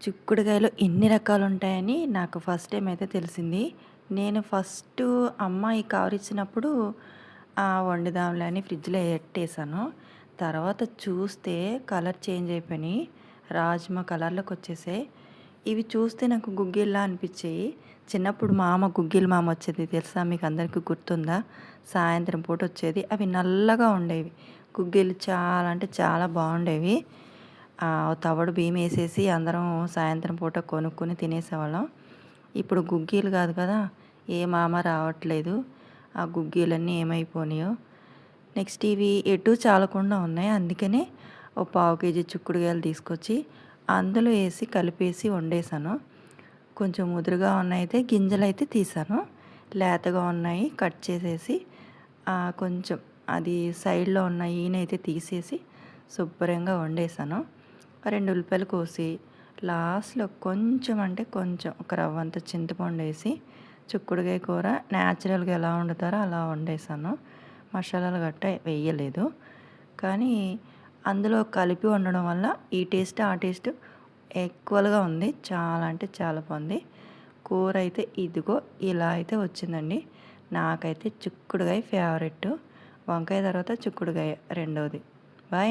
చిక్కుడుగాయలో ఎన్ని రకాలుంటాయని నాకు first time అయితే తెలిసింది. నేను ఫస్టు అమ్మ ఈ కవరిచ్చినప్పుడు వండుదాంలే అని ఫ్రిడ్జ్‌లో ఎట్టేసాను. తర్వాత చూస్తే కలర్ చేంజ్ అయిపోయినియి. రాజ్మా కలర్‌లోకొచ్చేసాయి. ఇవి చూస్తే నాకు గుగ్గిల్లా అనిపిచ్చాయి. చిన్నప్పుడు మా అమ్మ గుగ్గిల్ మామ వచ్చేది తెలుసా? మీకందరికి గుర్తుందా? సాయంత్రం పూట వచ్చేది. అవి నల్లగా ఉండేవి. గుగ్గిళ్ళు చాలా అంటే చాలా బాగుండేవి. తవుడు బియ్యమేసేసి అందరం సాయంత్రం పూట కొనుక్కొని తినేసేవాళ్ళం. ఇప్పుడు గుగ్గీలు కాదు కదా! ఏ మామ రావట్లేదు. ఆ గుగ్గీలన్నీ ఏమైపోయినాయో. నెక్స్ట్ ఇవి ఎటూ చాలకుండా ఉన్నాయి. అందుకనే ఓ పావు కేజీ చిక్కుడుగాయలు తీసుకొచ్చి అందులో ఏసి కలిపేసి వండేసాను. కొంచెం ముదురుగా ఉన్నాయితే గింజలైతే తీసాను. లేతగా ఉన్నాయి కట్ చేసేసి కొంచెం అది సైడ్‌లో ఉన్న ఈనైతే తీసేసి శుభ్రంగా వండేసాను. 2 ఉల్లిపాయలు కోసి లాస్ట్‌లో కొంచెం అంటే కొంచెం ఒక రవ్వంత చింతపండేసి చిక్కుడుగాయ కూర న్యాచురల్‌గా ఎలా వండుతారో అలా వండేసాను. మసాలాలు గట్టా వేయలేదు. కానీ అందులో కలిపి వండడం వల్ల ఈ టేస్ట్, ఆ టేస్ట్ ఈక్వల్‌గా ఉంది. చాలా అంటే చాలా బాగుంది. కూర అయితే ఇదిగో ఇలా అయితే వచ్చిందండి. నాకైతే చిక్కుడుగాయ ఫేవరెట్. వంకాయ తర్వాత చిక్కుడుగాయ రెండోది. బాయ్.